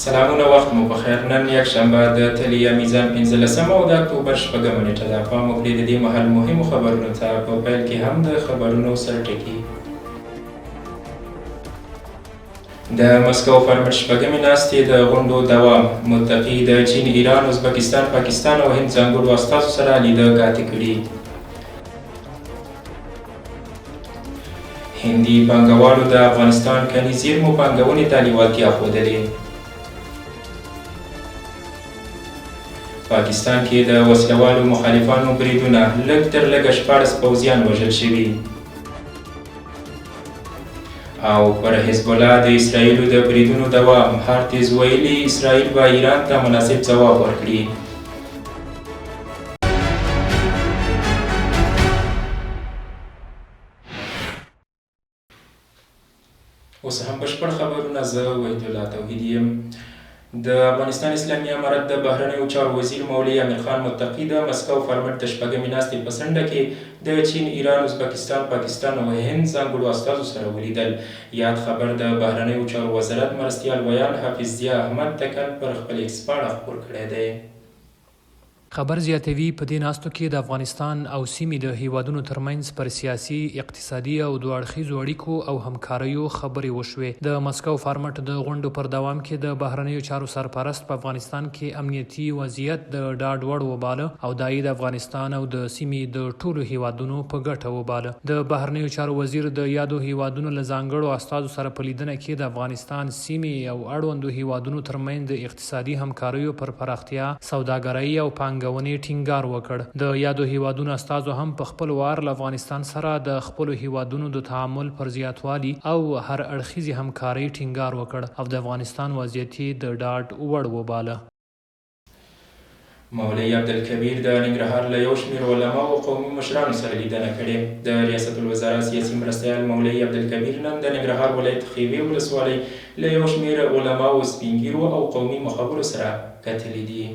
سلامونه، وخت مو بخیر. نن یکشنبه د تلیا میزان 15 او د اکتوبر 8 نیټه ده. پام وکړئ د دې مهال مهمو خبرونو ته. په پیل کې هم د خبرونو سرټکي. د مسکو فرمټ شپږمې ناستې د غونډو دوام. متقي د چین، ایران، ازبکستان، پاکستان او هند ځانګړو استازو سره لیده کاتې کړي. هندي پانګوالو د افغانستان کلي زیرمو پانګونې ته لیوالتیا ښودلې. پاکستان کې د وسلوالو مخالفانو بریدونه، لږ تر لږه 14 پوځیان وژل شوي. او پر حزب الله د اسرائیلو د بریدونو دوام. هارتز ویلي اسرائیل به ایران ته مناسب ځواب ورکړي. اوس هم بشپړ خبرونه. زه وحیدالله توحیدي یم. د افغانستان اسلامي امارت د بهرنیو چارو وزیر مولوي امیر خان متقي د مسکو فرمټ د شپږمې ناستې په څنډه کې د چین، ایران، ازبکستان، پاکستان او هند ځانګړو استازو سره ولیدل. یاد خبر د بهرنیو چارو وزارت مرستیال ویان حافظ ضیا احمد تکل پر خپل ایکس پاڼه خپور کړی دی. خبر زیاتوي په دې ناستو کې د افغانستان او سیمې د هیوادونو ترمنځ پر سیاسي، اقتصادي او دوه اړخیزو اړیکو او همکاریو خبرې وشوې. د مسکو فارمټ د غونډو پر دوام کې د بهرنیو چارو سرپرست په افغانستان کې امنیتي وضعیت د ډاډ وړ وباله او دا یې د افغانستان او د سیمې د ټولو هیوادونو په ګټه وباله. د بهرنیو چارو وزیر د یادو هیوادونو له ځانګړو استازو سره په لیدنه کې د افغانستان، سیمې او اړوندو هیوادونو ترمنځ د اقتصادي همکاریو پر پراختیا، سوداګرۍ او پانګونې ټینګار وکړ. د یادو هیوادونو استازو هم په خپل وار له افغانستان سره د خپلو هیوادونو د تعامل پر زیاتوالي او هر اړخیزې همکارۍ ټینګار وکړ او د افغانستان وضعیت د ډاډ وړ وباله. مولوي عبدالکبیر د ننګرهار له یو شمېر علماو او قومي مشرانو سره لیدنه کړې. د ریاست الوزرا سیاسي مرستیال مولوي عبدالکبیر نن د ننګرهار ولایت خیوې ولسوالۍ له یو شمېر علماو، سپین ږیرو او قومي مخبرو سره کتلي دي.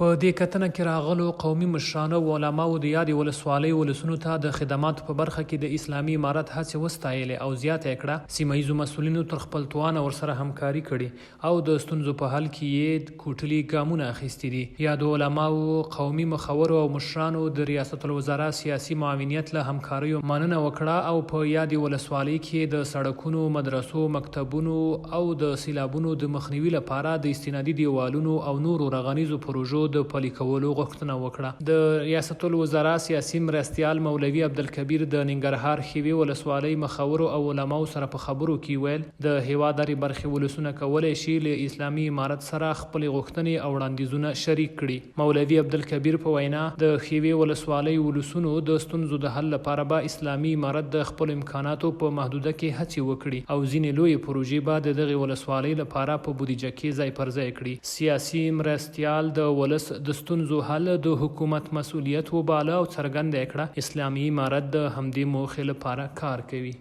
په دې کتنه کې راغلو قومي مشرانو او علماو د یادې ولسوالۍ ولسونو ته د خدماتو په برخه کې د اسلامي امارت هڅې وستایلې او زیاته یې کړه. سیمه ییزو مسؤلینو تر خپل توانه ورسره همکاري کړې او د ستونزو په حل کې یې کوټلي ګامونه اخیستي دي. یادو علماو، قومي مخورو او مشرانو د ریاست الوزرا سیاسي معاونیت له همکاریو مننه وکړه او په یادې ولسوالۍ کې د سړکونو، مدرسو، مکتبونو او د سیلابونو د مخنیوي لپاره د استنادي دیوالونو او نورو رغنیزو پروژو د پلي کولو غوښتنه وکړه. د ریاست الوزرا سیاسي مرستیال مولوي عبدالکبیر د ننګرهار خیوې ولسوالۍ مخورو او علماو سره په خبرو کې ویل د هیواد هرې برخې ولسونه کولی شي له اسلامي امارت سره خپلې غوښتنې او وړاندیزونه شریک کړي. مولوي عبدالکبیر په وینا د خیوې ولسوالۍ ولسونو د ستونزو د حل لپاره به اسلامي امارت د خپلو امکاناتو په محدوده کې هڅې وکړي او ځینې لویې پروژې به د دغې ولسوالۍ لپاره په بودیجه کې ځای پر ځای کړي. سیاسي مرستیال د ولس د ستونزو حل د حکومت مسؤلیت وباله او څرګنده کړه اسلامي امارت د همدې موخې لپاره کار کوي.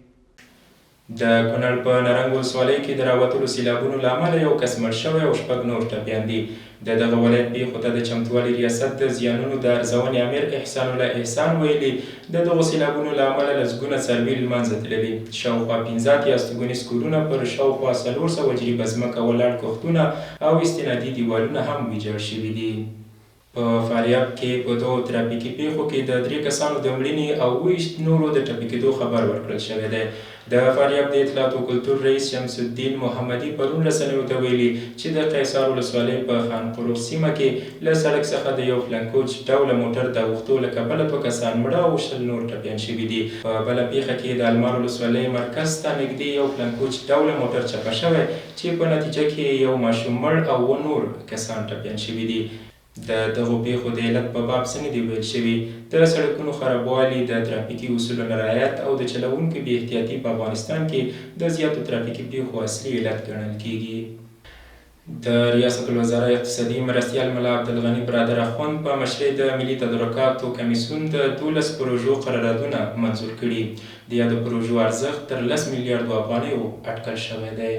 د کونړ په نرنګ ولسوالۍ کې د راوتلو سیلابونو له امله یو کس مړ شوی او 6 نور ټپیان دي. د دغه ولایت پیښو ته د چمتووالي ریاست د زیانونو د ارزونې امیر احسان الله احسان ویلي د دغو سیلابونو له امله لسګونه څاروي له منځه تللي. شاوخوا 15 استوګنیز کورونه، پر شاوخوا 400 جریبه ځمکه ولاړ کښتونه او استنادي دیوالونه هم ویجاړ شوي دي. په فاریاب کې په دوو ترافیکي پیښو کې د 3 کسانو د مړینې او 20 نورو د ټپي کېدو خبر ورکړل شوی دی. د فاریاب د اطلاعات و کلتور رئیس شمس الدین محمدي پرون رسنیو ته ویلي چې د قیصار ولسوالۍ په خان قروق سیمه کې له سړک څخه د یو فلنکوچ ډوله موټر د اوښتو له کبله 2 کسان مړه او 20 نور ټپیان شوي دي. په بله پیښه کې د المار ولسوالۍ مرکز ته نږدې یو فلنکوچ ډوله موټر چپه شوی چې په نتیجه کې یو ماشوم مړ او 2 نور کسان ټپیان شوي دي. د دغو پیښو د علت په باب څه نه دي ویل شوي. د سړکونو خرابوالي، د ترافیکي اصولو نه رعایت او د چلوونکو بې احتیاطي په افغانستان کې د زیاتو ترافیکي پیښو اصلي علت ګڼل کیږي. د ریاست الوزرا اقتصادي مرستیال ملا عبدالغني برادر اخوند په مشرۍ د ملي تدارکاتو کمیسیون د 12 پروژو قراردادونه منظور کړي. د یادو پروژو ارزښت تر 10 میلیارډو افغانیو اټکل شوی دی.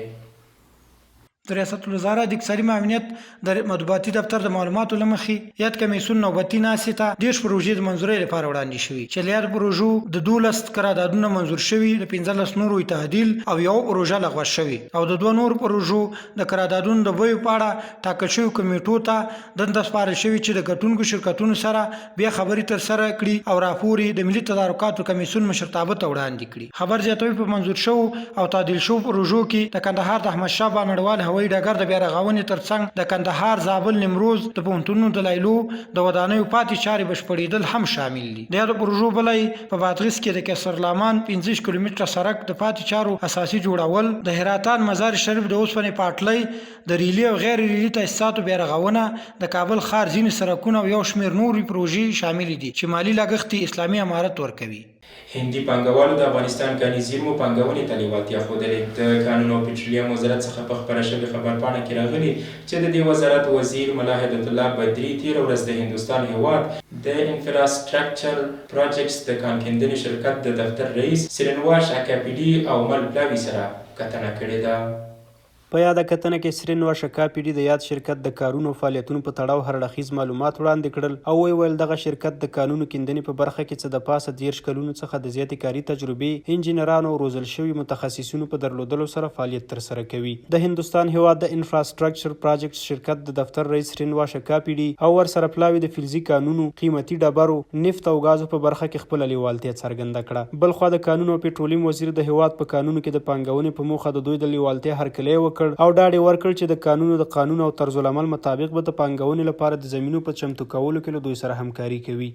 د ریاست الوزرا د اقتصادي معاونیت د مطبوعاتي دفتر د معلوماتو له مخې یاد کمیسیون نوبتي ناستې ته 10 پروژې د منظورۍ لپاره وړاندې شوي چې له یاد پروژو د 12 قراردادونه منظور شوي، د 15 نورو تعدیل او یو پروژه لغوه شوي او د 2 نورو پروژو د قراردادونو د بیو په اړه ټاکل شوي کمیټو ته دنده سپارل شوي چې د ګټونکو شرکتونو سره بیا خبرې ترسره کړي او راپور د ملي تدارکاتو کمیسیون مشرتابه ته وړاندې کړي. خبر زیاتوي په منظور شو او تعدیل شو پروژو کې د کندهار د احمد شاه بابا نړیوال هوایي ډګر د بیا رغونې ترڅنګ د کندهار، زابل، نیمروز د پوهنتونونو د لایلو د ودانیو پاتې چارې بشپړېدل هم شامل دي. د یادو پروژو بلای په بادغیس کې د کسر لامان 15 کیلومتره سړک د پاتې چارو اساسي جوړول، د هراتان مزار شریف د اوسپنې پټلۍ، د ریلي او غیر ریلي تاسیساتو بیا رغونه، د کابل ښار ځینې سړکونه او یو شمېر نورې پروژې شامل دي چې مالی لګښت اسلامي امارت ورکوي. هندي پانګوالو د افغانستان کاني زیرمو پانګونې ته لیوالتیا ښودلې. د کانونو او پټرولیم وزارت څخه په خپره شوې خبرپاڼه کې راغلي چې د دې وزارت وزیر ملا هدایت الله بدري تېره ورځ د هندوستان هیواد د انفراستراکچر پروجیکټس د کان کیندنې شرکت د دفتر رئیس سرینواش اکاپیډي او مل پلاوي سره کتنه کړې ده. په یاده کتنه کې سرینواش اکاپیډي د یاد شرکت د کارونو او فعالیتونو په تړاو هر اړخیز معلومات وړاندې کړل او ویل دغه شرکت د کانونو کیندنې په برخه کې څه د پاسه 10 کلونو څخه د زیاتې کاري تجربې، انجینرانو او روزل شوي متخصصینو په درلودلو سره فعالیت ترسره کوي. د هندوستان هیواد د انفراستراکچر پروجیکټس شرکت د دفتر رئیس سرینواش اکاپیډي او ورسره پلاوي د فلزي کانونو، قیمتي ډبرو، نفت او غازو په برخه کې خپله لیوالتیا څرګنده کړه. بلخوا د کانونو او پټرولیم وزیر د هیواد په کانونو کې د پانګونې په موخه د دوی د لیوالتیا هرکلی وکړ او ډاډ ورکړ چې د کانونو د قانون او طرز العمل مطابق به د پانګونې لپاره د زمینو په چمتو کولو کې له دوی سره همکاري کوي.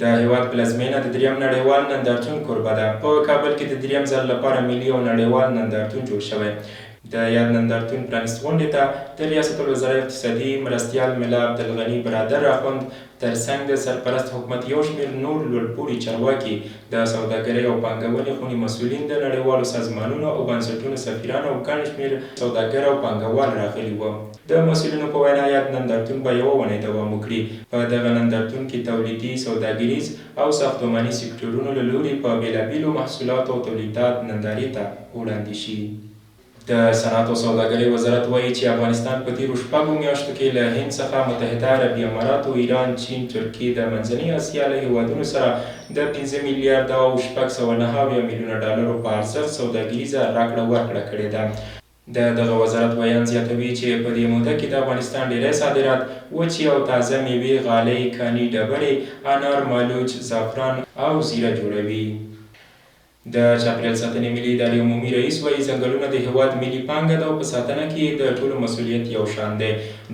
د هیواد پلازمینه د 3م نړیوال نندارتون کوربه ده. په کابل کې د 3م ځل لپاره ملي او نړیوال نندارتون جوړ شوی. د یاد نندارتون پرانیست غونډې ته د ریاست الوزرا اقتصادي مرستیال ملا عبدالغني برادر راخوند ترڅنګ د سرپرست حکومت یو شمېر نور لوړپوړي چارواکي، د سوداګرۍ او پانګونې خونې مسؤلین، د نړیوالو سازمانونو او بنسټونو سفیران او ګڼ شمېر سوداګر او پانګوال راغلي وو. د مسؤلینو په وینا یاد نندارتون به یوه اونۍ دوام وکړي. په دغه نندارتون کې تولیدي، سوداګریز او ساختماني سکتورونو له لوري په بېلابېلو محصولاتو او تولیدات نندارې ته وړاندې شي. د صنعت او سوداګرۍ وزارت وایي چې افغانستان په تیرو 4 میاشتو کې له هند څخه متحده عربي اماراتو، ایران، چین، ترکیې د منځنۍ اسیا له هیوادونو سره د 5 میلیارده او 690 میلیونه ډالرو په ارزښت سوداګریزه راکړه ورکړه کړې ده. دغه وزارت بیان زیاتوي چې په دې موده کې د افغانستان ډیری صادرات وچې او تازه میوې، غالۍ، کاني، ډبرې، انار، مالوچ، زعفران او زیره جوړوي. د چاپیریال ساتنې ملي ادارې عمومي رئیس وایي ځنګلونه د هیواد ملي پانګه ده او په ساتنه کې د ټولو مسؤلیت یو شان دی.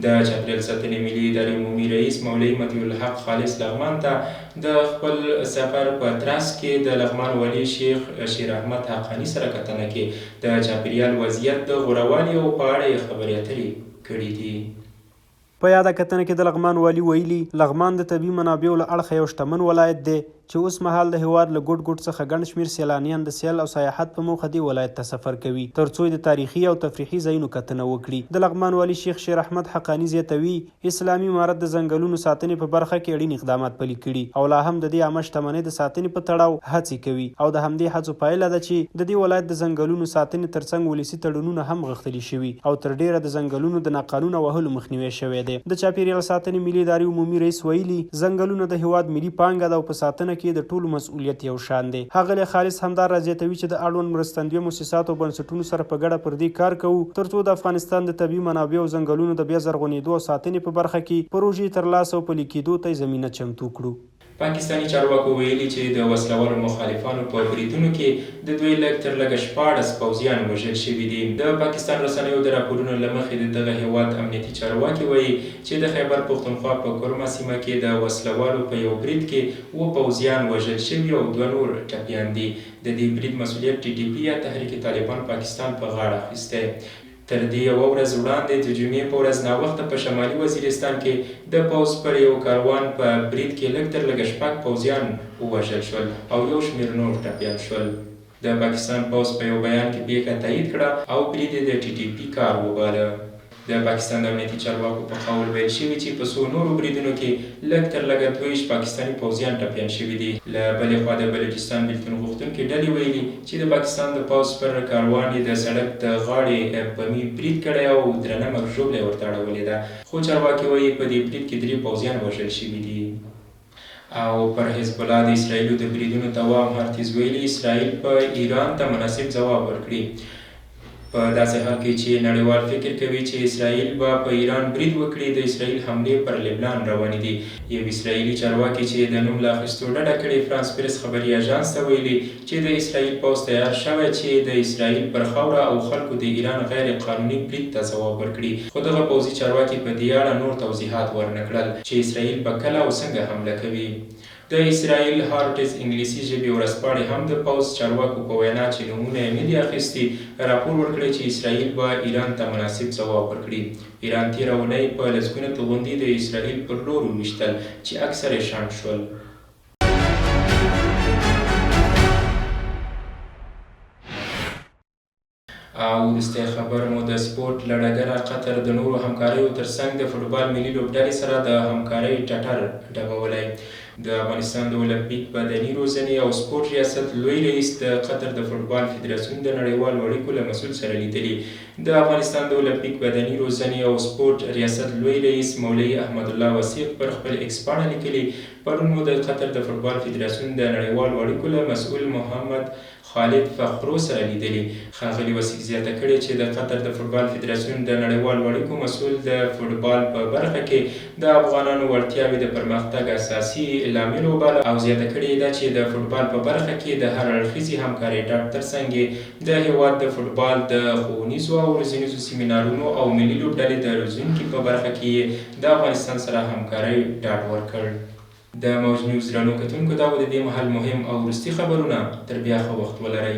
د چاپیریال ساتنې ملي ادارې عمومي رئیس مولوي مطیع الحق خالص لغمان ته د خپل سفر په ترڅ کې د لغمان والي شیخ شیر احمد حقانی سره کتنه کې د چاپیریال وضعیت د غوروالي او په اړه یې خبرې اترې کړي دي. په یاده کتنه کې د لغمان والي ویلي لغمان د طبیعي منابعو له اړخه یو شتمن ولایت دی چې اوس مهال د هیواد له ګوټ ګوټ څخه ګڼ شمېر سیلانیان د سیل او سیاحت په موخه دې ولایت ته سفر کوي ترڅو د تاریخي او تفریحي ځایونو کتنه وکړي. د لغمان والي شیخ شیر احمد حقانی زیاتوي اسلامي امارت د ځنګلونو ساتنې په برخه کې اړین اقدامات پلي کړي او لا هم د دې عامه شتمنۍ د ساتنې په تړاو هڅې کوي او د همدې هڅو پایله ده چې د دې ولایت د ځنګلونو ساتنې ترڅنګ ولسي تړونونه هم غښتلي شوي او تر ډیره د ځنګلونو د ناقانونه وهلو مخنیوی شوی دی. د چاپیریال ساتنې ملي ادارې عمومي رئیس ویلي ځنګلونه د هیواد ملي پانګه ده او په ساتنه کې د ټولو مسؤلیت یو شان دی. ښاغلی خالص همدار زیاتوي چې د اړوند مرستندویه مؤسساتو او بنسټونو سره په ګډه پر دې کار کوو ترڅو د افغانستان د طبیعي منابعو او ځنګلونو د بیا زرغونېدو او ساتنې په برخه کې پروژې ترلاسه او پلي کېدو ته زمینه چمتو کړو. پاکستاني چارواکو ویلي چې د وسلوالو مخالفانو په بریدونو کې د دوی لږ تر لږه 14 پوځیان وژل شوي دي. د پاکستان رسنیو د راپورونو له مخې د دغه هیواد امنیتي چارواکي وایي چې د خیبر پښتونخوا په کورما سیمه کې د وسلوالو په یو برید کې 7 پوځیان وژل شوي او 2 نور ټپیان دي. د دې برید مسؤلیت TTP یا تحریک طالبان پاکستان په غاړه اخیستی. تر دې یوه ورځ وړاندې د جمعې په ورځ ناوخته په شمالي وزیرستان کې د پوځ پر یو کاروان په برید کې لږ تر لږه 6 پوځیان ووژل شول او یو شمېر نور ټپیان شول. د پاکستان پوځ په یو بیان کې پیښه تایید کړه او برید یې د TTP کار وباله. د پاکستان د امنیتي چارواکو په قول ویل شوي چې په څو نورو بریدونو کې لږ تر لږه 22 پاکستاني پوځیان ټپیان شوي دي. له بلې خوا د بلوچستان بېلتون غوښتونکي ډلې ویلي چې د پاکستان د پوځ پر کاروان یې د سړک د غاړې بمي برید کړی او درنه مرژوبله یې ورته اړولې ده، خو چارواکي وایي په دې برید کې 3 پوځیان وژل شوي دي. او پر حزب الله د اسرائیلو د بریدونو دوام هرتیز ویلي اسرائیل په ایران ته مناسب ځواب ورکړي، په داسې حال کې چې نړیوال فکر کوي چې اسرائیل به په ایران برید وکړي. د اسرائیل حملې پر لبنان روانې دي. یو اسرائیلي چارواکي چې د نوم له اخیستو ډډه کړې فرانس پریس خبري اژانس ته ویلي چې د اسرائیل پوځ تیار شوی چې د اسرائیل پر خاوره او خلکو د ایران غیر قانوني برید ته ځواب ورکړي، خو دغه پوځي چارواکي په دې اړه نور توضیحات ورنه کړل چې اسرائیل به کله او څنګه حمله کوي. د اسرائیل هارټز انګلیسي ژبې ورځپاڼې هم د پوځ چارواکو په وینا چې نومونه یې نه دي اخیستي راپور ورکړی چې اسرائیل به ایران ته مناسب ځواب ورکړي. ایران تېره اونۍ په لسګونه توغندي د اسرائیل پر لور وویشتل چې اکثر یې شنډ شول. او وروستی خبر مو د سپورټ له ډګره قطر د نورو همکاریو ترڅنګ د فوټبال ملي لوبډلې سره د همکارۍ ټټر ډبولی. د افغانستان د اولمپیک بدني روزنې او سپورټ ریاست لوی رئیس د قطر د فوټبال فدراسیون د نړیوالو اړیکو له مسؤل سره لیدلي. د افغانستان د اولمپیک بدني روزنې او سپورټ ریاست لوی رئیس مولوي احمد الله وثیق پر خپل ایکس پاڼه لیکلي پرون مو د قطر د فوټبال فدراسیون د نړیوالو اړیکو له مسؤل محمد خالد فخرو سره لیدلي. ښاغلي وثیق زیاته کړې چې د قطر د فوټبال فدراسیون د نړیوالو اړیکو مسؤل د فوټبال په برخه کې د افغانانو وړتیاوې د پرمختګ اساسي لامل وباله او زیاته کړې ده چې د فوټبال په برخه کې د هر اړخیزې همکارۍ ډاډ ترڅنګ د هیواد د فوټبال د ښوونیزو او روزنیزو سیمینارونو او ملي لوبډلې د روزونکي په برخه کې د افغانستان سره همکارۍ ډاډ ورکړ. د موج نیوز درنو کتونکو دا و د دې مهال مهم او وروستي خبرونه. تر بیا ښه وخت ولرئ.